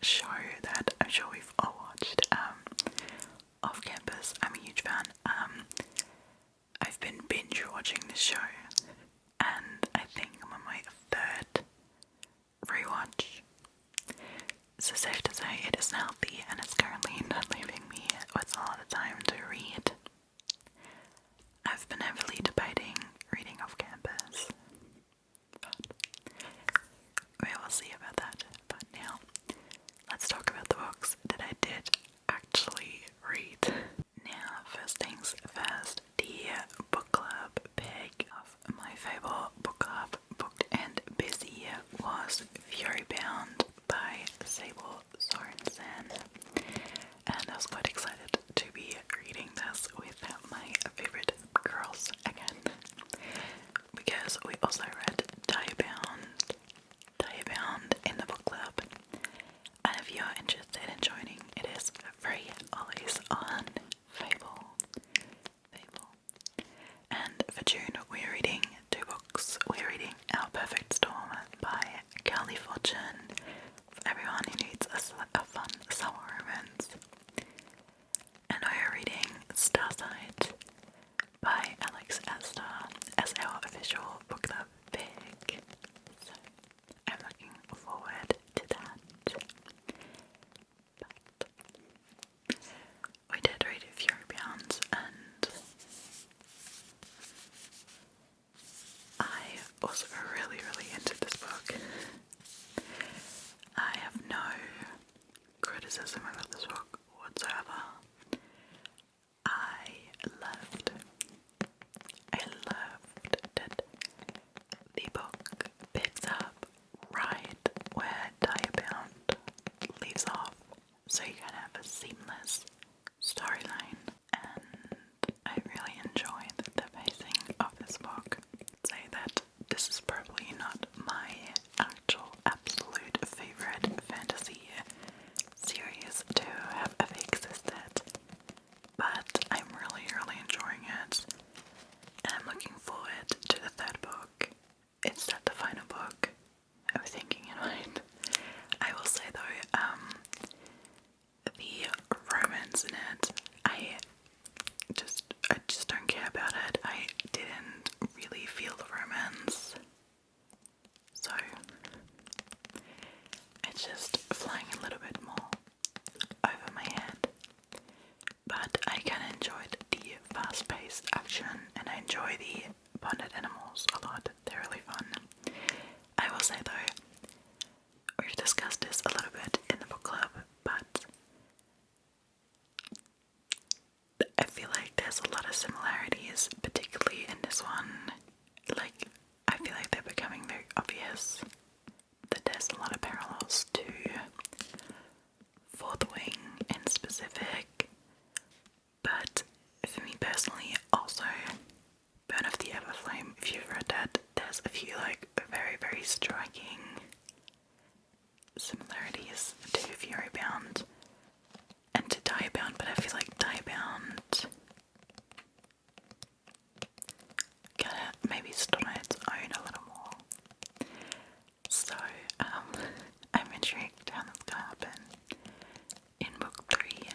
show that I'm sure we've all watched, Off Campus. I'm a huge fan. I've been binge watching this show, and I think I'm on my third rewatch. So safe to say it isn't healthy, and it's currently not leaving me with a lot of time to read. I've been heavily debating reading Off Campus, but we will see about that. But now, let's talk about the books that I did actually read. Now, first things first, the book club pick of my favourite book club book and busy was Fury Bound by Sable Sorensen, and I was quite excited to be reading this with my favourite girls again, because we also read Diebound in the book club, and if you're interested in joining, it is free, always on Fable. And for June, we're reading two books. We're reading Our Perfect Storm by Carly Fortune, for everyone who needs a fun summer romance. And we're reading Starsight by Alex Astor as our official book club pick. So I'm looking forward to that. But we did read Fury Bound, and I was really into this book. I have no criticism about this book whatsoever. I loved that the book picks up right where Diebound leaves off, so you can have a seamless storyline, and I really enjoyed the pacing of this book. I'd say that this is probably not my actual absolute favourite fantasy series to have ever existed, but I'm really enjoying it, and I'm looking forward to the third book. Is that the final book I was thinking in mind? I will say though, the romance in it, I just don't care about it. I didn't really feel the romance, so it's just flying a little bit more over my head. But I kinda enjoyed the fast-paced action, and I enjoy the bonded animals a lot. They're really fun. I will say though, we've discussed this a little bit in the book club, but I feel like there's a lot of similarities, particularly in this one. Like, I feel like they're becoming very obvious that there's a lot of parallels to Fourth Wing in specific, but for me personally, also Burn of the Everflame, if you've read that, there's a few like very striking similarities to Fury Bound and to Diebound, but I feel like Diebound kinda maybe stood on its own a little more. So, I'm intrigued how that's gonna happen in book 3,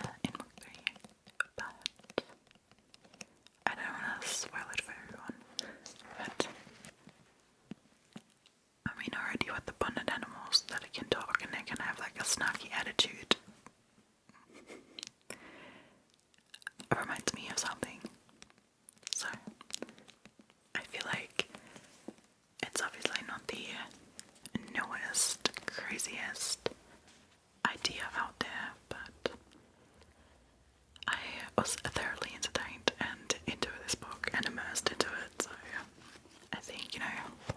but I don't want to spoil it for everyone. But I mean, already with the bonded animals that it can talk and they can have like a snarky attitude, it reminds me of something. So I feel like it's obviously not the newest, craziest idea out there, but I was thoroughly entertained and into this book and immersed into it, so I think, you know,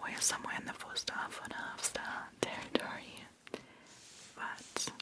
we're somewhere in the 4-star, 4.5-star territory. But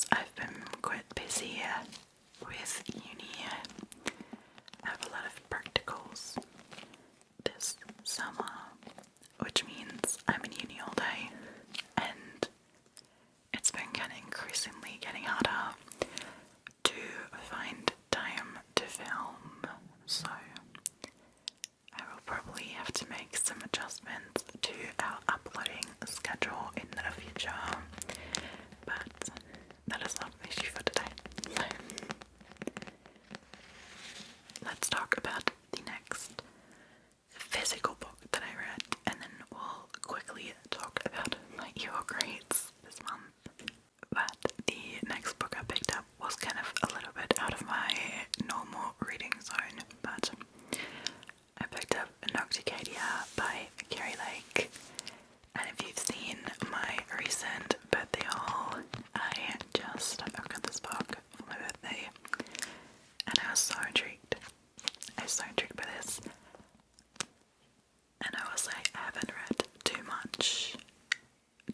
because I've been quite busy with uni. I have a lot of practicals this summer, which means I'm in uni all day, and it's been kind of increasingly getting harder to find time to film, so I will probably have to make some adjustments to our uploading schedule in the future, but that is not the issue for today. So let's talk about the next physical book that I read, and then we'll quickly talk about my EO grades this month. But the next book I picked up was kind of a little bit out of my normal reading zone, but I picked up Nocticadia by Carrie Lake, and if you've seen my recent birthday haul, I just got this book for my birthday, and I was so intrigued. I was so intrigued by this, and I was like, I haven't read too much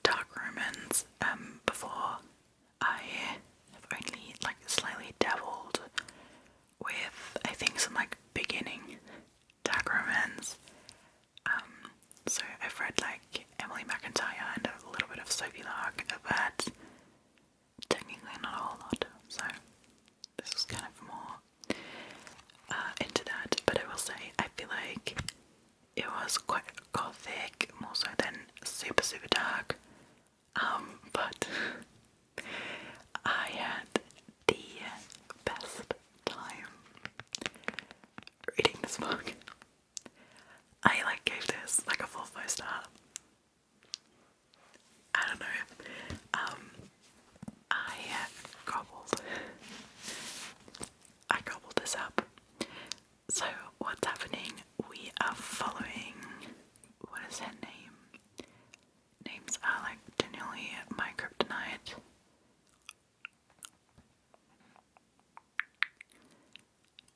dark romance before. I have only like slightly dabbled with, I think, some like beginning dark romance. So I've read like Emily McIntyre and a little bit of Sophie Lark, but technically not a whole lot. So this is kind of more into that. But I will say, I feel like it was quite gothic, more so than super dark. But I had the best time reading this book. I like gave this like a full 5-star. I don't know. I gobbled this up. So what's happening? We are following, what is her name? Names are like genuinely my kryptonite.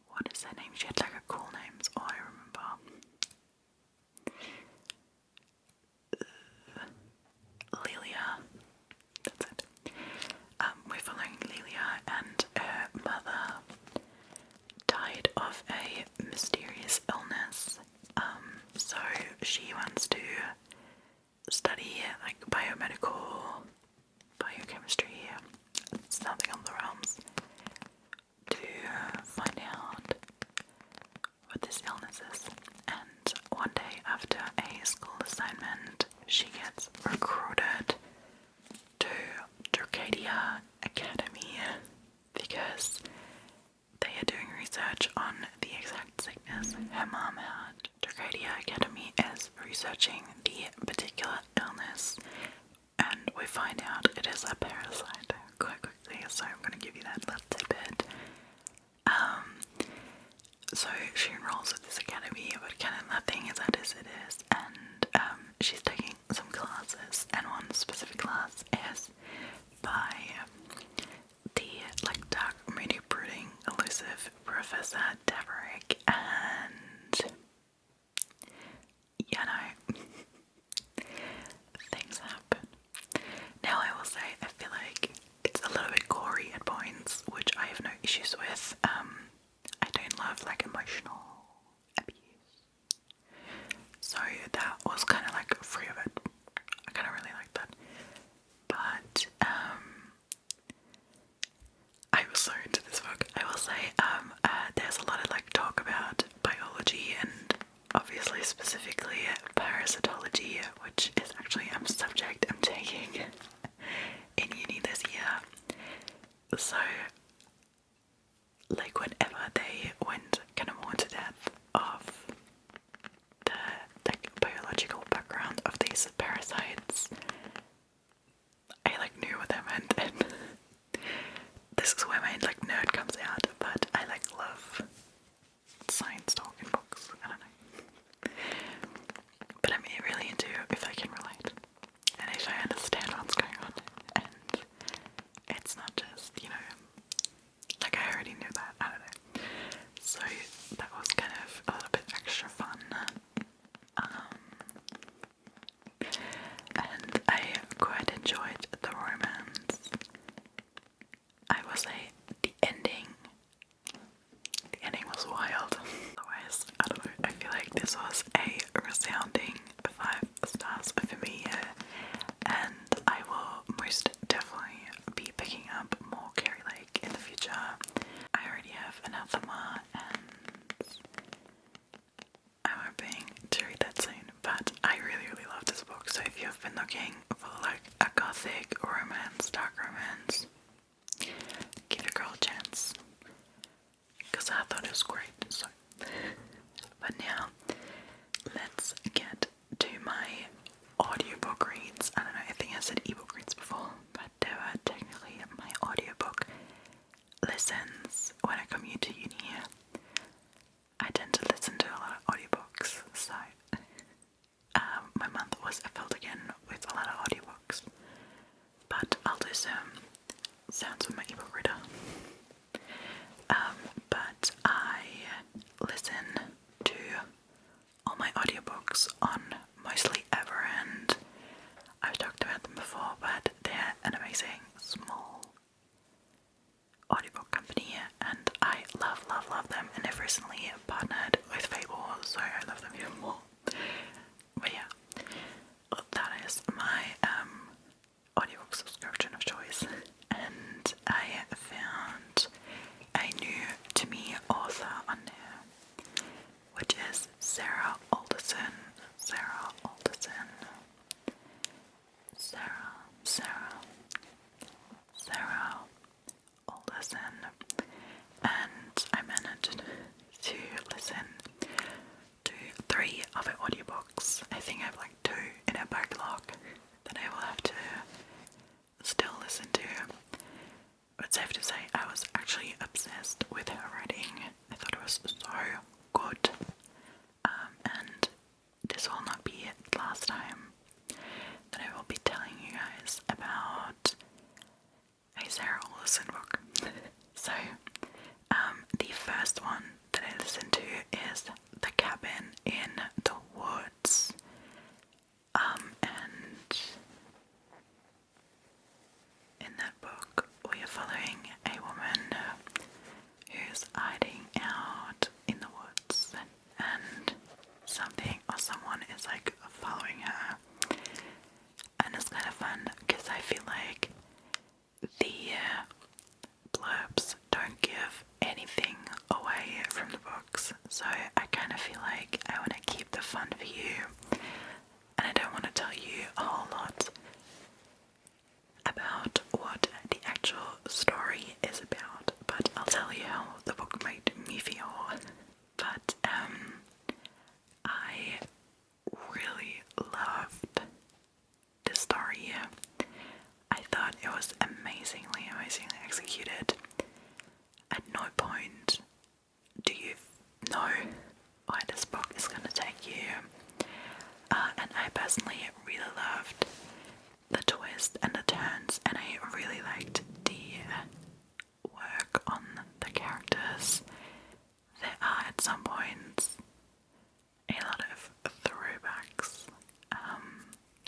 What is her name? She had like a cool name, that's all I remember. Lilia. That's it. We're following Lilia, and her mother died of a mysterious illness. So she wants to study like biochemistry, something on the realms, to find out what this illness is. And one day after a school assignment, she gets recruited to Dragadia Academy because they are doing research on the exact sickness her mom had. Dragadia Academy is researching the particular illness, and we find out it is a parasite quite quickly, so I'm going to give you that little tidbit. So she enrolls at this academy, but kind of nothing is as it is, and she's taking some classes, and one specific class is by the like dark, moody, brooding, elusive Professor Daverick, and you know, things happen. Now I will say, I feel like it's a little bit gory at points, which I have no issues with. I don't love like emotional abuse, so that was kind of like free of it. I kind of really like that, but I was so into this book. I will say, there's a lot of like talk about biology and obviously specifically parasitology, which is actually a subject I'm taking in uni this year. So like whenever they went kind of more to depth of the like biological background of these parasites, I like knew what that meant, and this is where my like nerd comes out, but I like love science talk in books. I don't know. But I'm really into if I can relate and if I understand what's going on, and it's not just, you know, looking for like a gothic romance, dark romance, give a girl a chance. Because I thought it was great. So, but now let's get to my audiobook reads. I don't know, I think I said ebook reads before, but they were technically my audiobook listens. When I commute to uni, I tend to listen to a lot of audiobooks, so my month was filled again with a lot of audiobooks. But I'll do some sounds with my ebook reader. But I listen to all my audiobooks on mostly Everend. I've talked about them before, but they're an amazing small audiobook company, and I love them, and they've recently partnered with Fable, so I love them even more. But yeah, that is my audiobook subscription of choice, and I found a new to me author on there, which is Sarah Alderson. And I managed to listen to 3 of her audiobooks. I think I have like 2 in a backlog that I will have to still listen to. But safe to say, I was actually obsessed with her writing. I thought it was so good. And this will not be the last time that I will be telling you guys about a Sarah Alderson book. So, the first one that I listened to is The Cabin in the Woods. And in that book, we are following a woman who's hiding out in the woods, and something or someone is like following her. And it's kind of fun because I feel like the blurbs don't give anything away from the books, so I kind of feel like I want to keep the fun for you, and I don't want to tell you a whole lot about what the actual story is about, but I'll tell you how the book made me feel. But I really loved the story. I thought it was amazingly executed. At no point do you know where this book is going to take you. And I personally really loved the twist and the turns, and I really liked the work on the characters. There are at some points a lot of throwbacks,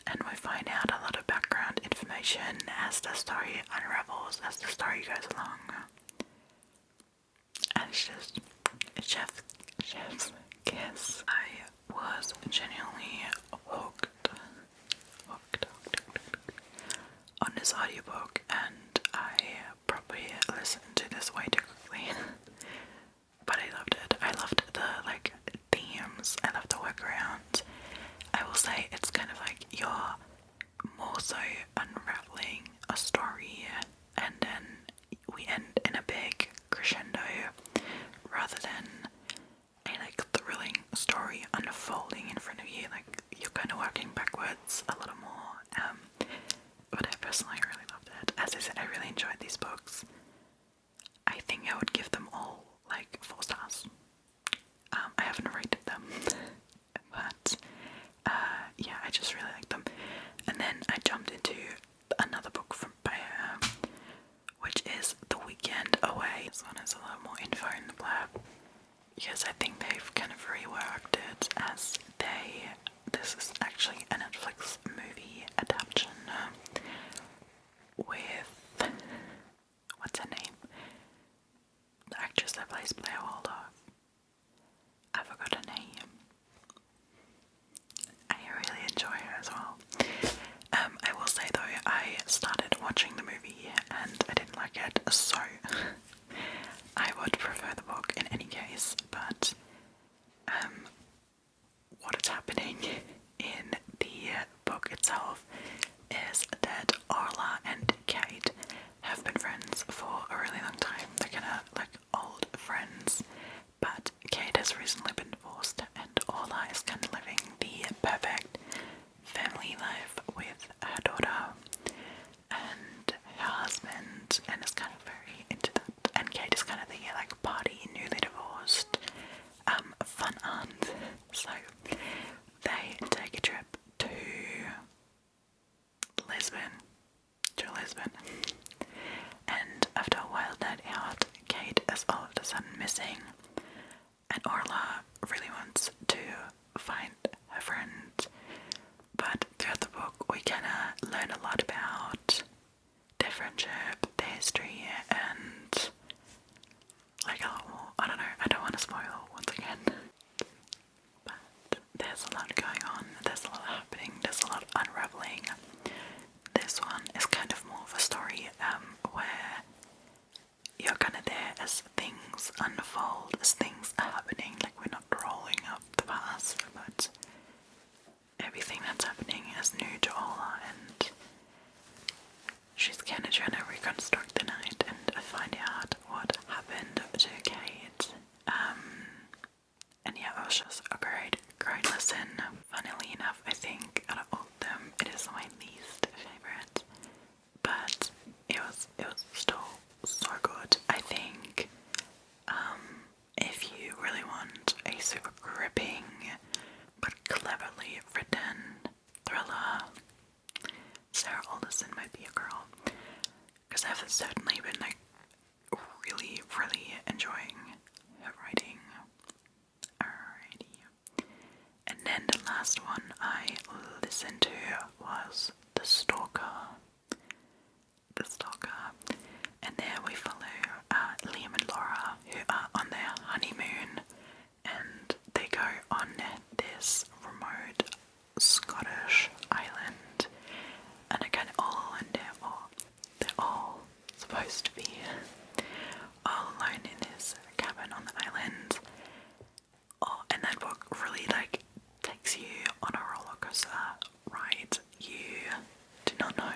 and we find out a lot of background information as the story unravels, as the story goes along. And it's just chef's kiss. I was genuinely hooked on this audiobook, and I probably listened to this way too quickly. But I loved it. I loved the themes. I loved the workaround. I will say it's kind of like you're more so unraveling a story, and then we end in a big crescendo rather than a thrilling story unfolding in front of you. Like you're kind of working backwards a little more. But I personally really loved it. As I said, I really enjoyed these books. I think I would give them all 4 stars. I haven't rated them, but yeah, I just really liked them. And then I jumped into another book from by her, which is The Weekend Away. This one has a lot more info in the blurb, because I think they've kind of reworked it as this is actually a Netflix movie adaptation with, what's her name? The actress that plays Blair Waldorf. I forgot her name. I really enjoy her as well. I will say though, I started watching the movie and I didn't like it, so I would prefer the book in any case, but what is happening in the book itself a lot going on, there's a lot happening, there's a lot unraveling. This one is kind of more of a story where you're kind of there as things unfold, as things are happening. Like, we're not rolling up the past, but everything that's happening is new to Ola, and she's kind of trying to reconstruct the night and find out what happened to Kate. And yeah, it was just a great listen. Funnily enough, I think out of all of them, it is my least favorite, but it was still so good. I think if you really want a super gripping but cleverly written thriller, Sarah Alderson might be a girl, because I've certainly been like really enjoying her writing. Alrighty. And then the last one I listened to was The Stalker. And there we follow Liam and Laura, who are on their honeymoon, and they go on this remote Scottish island, and they're kind of all in there, or they're all supposed to be all alone in this cabin on the island. Oh, and that book really like takes you on a roller coaster ride. You do not know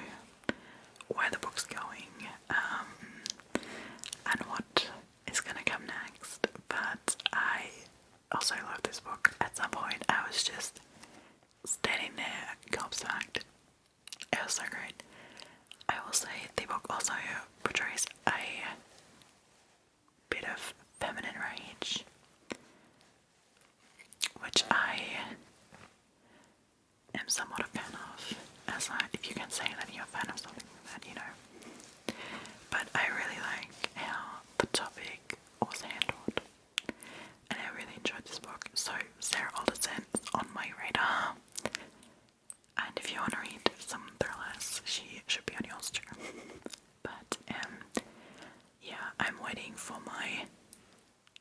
where the book's going, and what is gonna come next. But I also love this book. At some point, I was just standing there gobsmacked. It was so great. I will say the book also portrays a bit of feminine rage, which I am somewhat a fan of. As if you can say that you're a fan of something like that, you know. But I really like how the topic was handled, and I really enjoyed this book. So Sarah Alderson is on my radar, and if you want to read some thrillers, she should be on yours too. But yeah, I'm waiting for my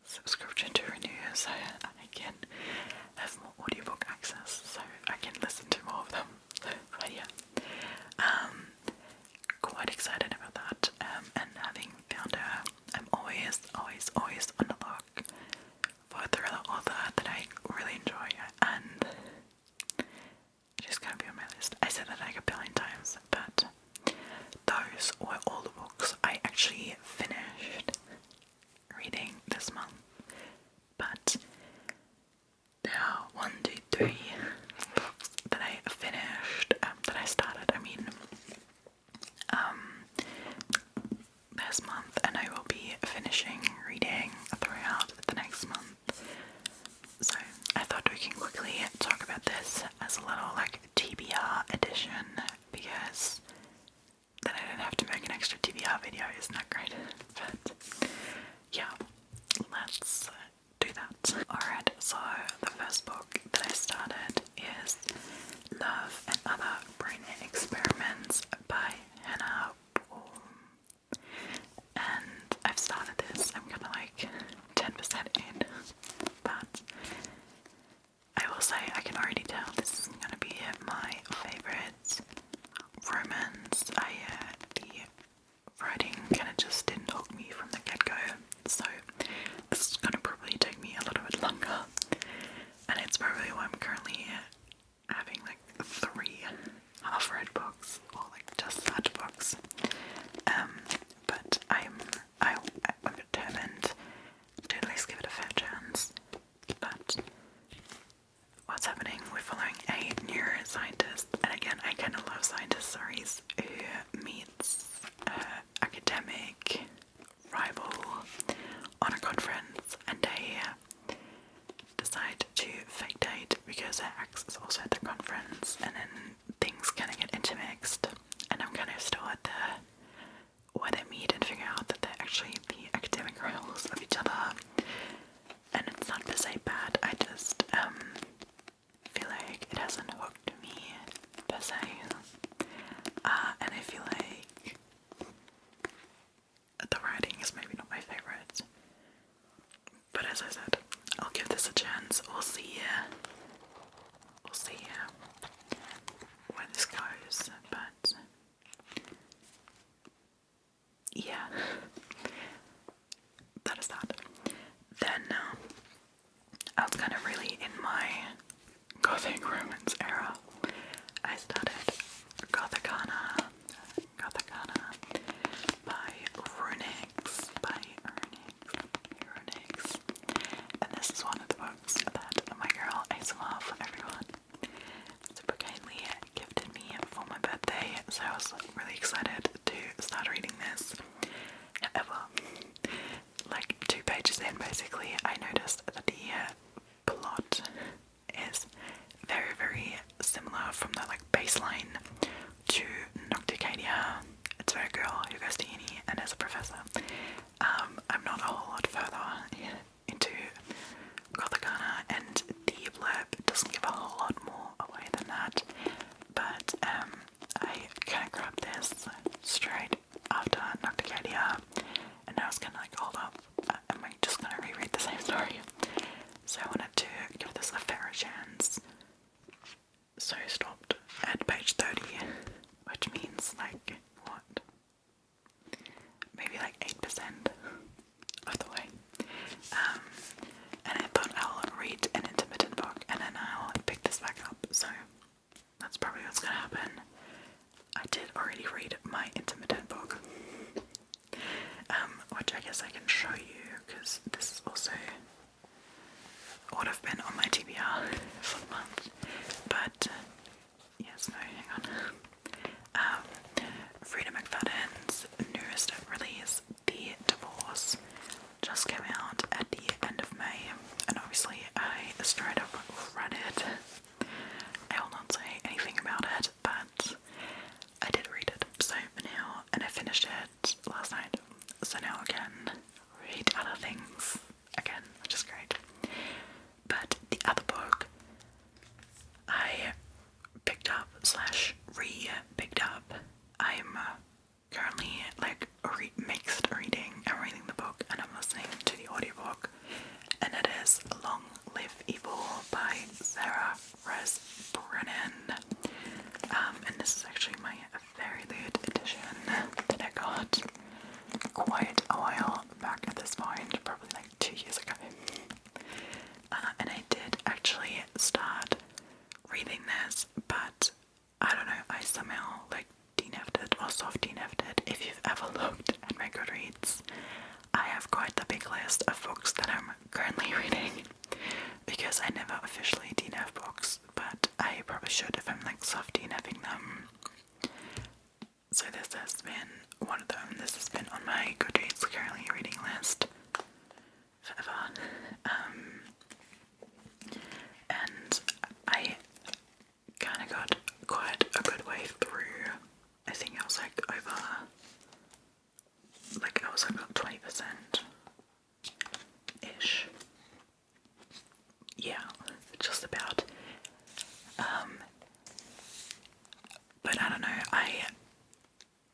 subscription to renew so I can have more audiobook access, so I can listen to more of them. But yeah, quite excited about that. And having found her, I'm always on the look for a thriller author that I really enjoy, and she's gonna be on my list. I said that like a billion times, but those were all the books I actually finished reading this month. But there are 1, 2, 3, from the like baseline to Nocticadia. It's about a girl who goes to uni and is a professor. I'm not a whole lot further into Gothicana, and the blurb doesn't give a whole lot more away than that, but I kind of grabbed this straight after Nocticadia, and I was kind of like, hold up, am I just going to reread the same story? So I wanted to give this a fair chance, so I stopped at page 30, which means like, what, maybe like 8% of the way. And I thought I'll read an intermittent book and then I'll pick this back up, so that's probably what's gonna happen. I did already read my intermittent book, which I guess I can show you, because this is also would have been on my TBR for the month, but yes, no, hang on. Freya McFadden's newest release, The Divorce, just came out at the end of May, and obviously I straight up read it. I will not say anything about it, but I did read it, so now, and I finished it last night, so now I can read other things again, which is great. But the other book I picked up / re-picked up, I'm currently like mixed reading. I'm reading the book and I'm listening to the audiobook, and it is Long Live Evil by Sarah Rez Brennan. And this is actually my very late edition that I got quite a while back at this point, probably like 2 years ago. And I did actually start reading this, but I don't know, I somehow like DNF'd it or soft DNF'd it. If you've ever looked at my Goodreads, I have quite the big list of books that I'm currently reading, because I never officially DNF books, but I probably should if I'm like soft DNFing them. So this has been one of them. This has been on my Goodreads currently reading list forever. And I kind of got quite a good way through. I think I was like over, like I was like about 20% ish. Yeah, just about. But I don't know, I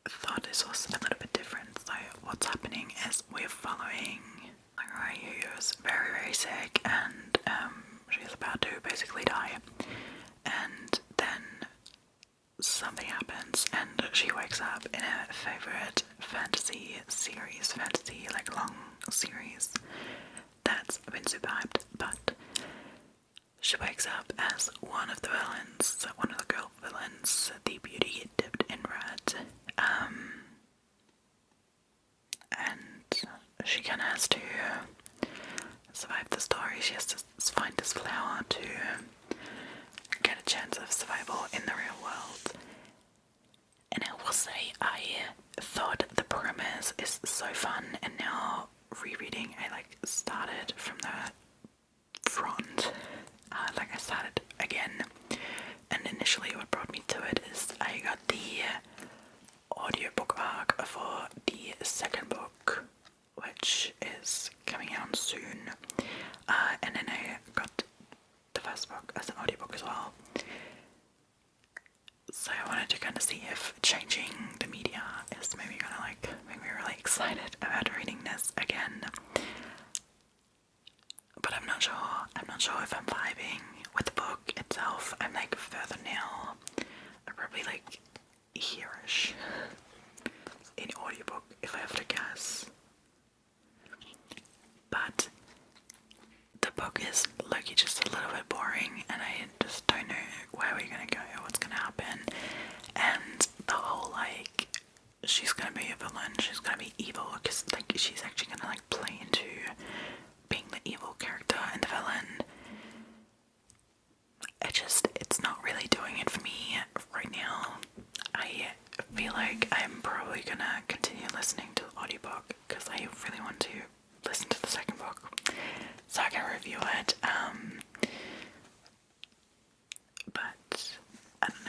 thought this was a little bit different. So what's happening is we're following Larry, who's very, very sick, and she's about to basically die. And then something happens and she wakes up in her favorite fantasy series, like long series that's been super hyped, but she wakes up as one of the villains, one of the girl villains, the beauty dipped in red, and she kind of has to survive the story. She has to find this flower to get a chance of survival in the real world. And I will say, I thought the premise is so fun, and now rereading, I like started from the front. Like I started again, and initially what brought me to it is I got the audiobook arc for the second book, which is coming out soon, and then I got the first book as an audiobook as well. So I wanted to kind of see if changing the media is maybe gonna like make me really excited about reading this again. But I'm not sure. I'm not sure if I'm vibing with the book itself. I'm like further now. I'm probably like here-ish in audiobook, if I have to guess. But the book is like just a little bit boring, and I just don't know where we're gonna go, what's gonna happen. And the whole like she's gonna be a villain, she's gonna be evil, because like she's actually gonna like play into being the evil character and the villain. It's not really doing it for me right now. I feel like I'm probably gonna continue listening to the audiobook, because I really want to listen to the second book so I can review it. But I don't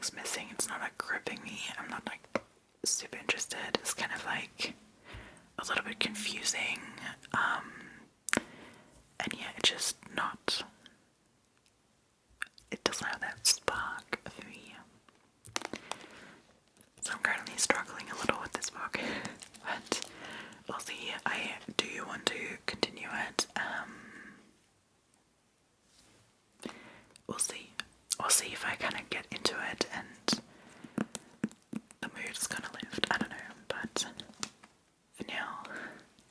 something's missing. It's not like gripping me. I'm not like super interested. It's kind of like a little bit confusing. And yeah, it's just not. It doesn't have that spark for me. So I'm currently struggling a little with this book, but we'll see. I do want to continue it. We'll see. We'll see if I kind of get into it and the mood's gonna lift. I don't know, but for now,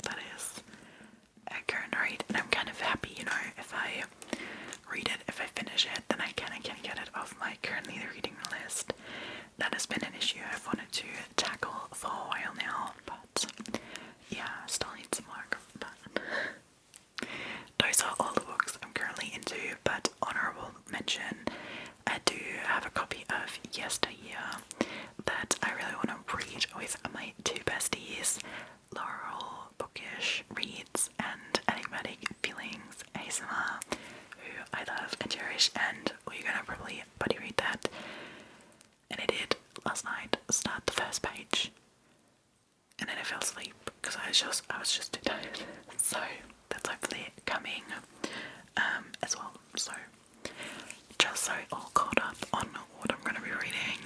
that is a current read, and I'm kind of happy, you know, if I read it, if I finish it, then I can get it off my currently reading list. That has been an issue I've wanted to tackle for a while now, but yeah, still need some work. But those are all the books I'm currently into, but honourable mention, I do have a copy of Yesteryear that I really want to read with my two besties, Laurel Bookish Reads and Enigmatic Feelings ASMR, who I love and cherish, and we're gonna probably buddy read that. And I did last night start the first page, and then I fell asleep because I was just too tired. So that's hopefully coming as well. So just so all caught up on what I'm going to be reading,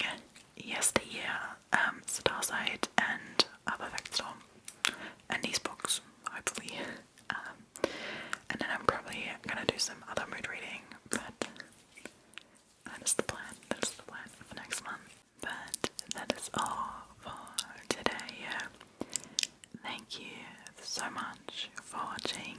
Yesteryear, Starside, and A Perfect Storm, and these books, hopefully. And then I'm probably going to do some other mood reading, but that is the plan. That is the plan for next month. But that is all for today. Thank you so much for watching,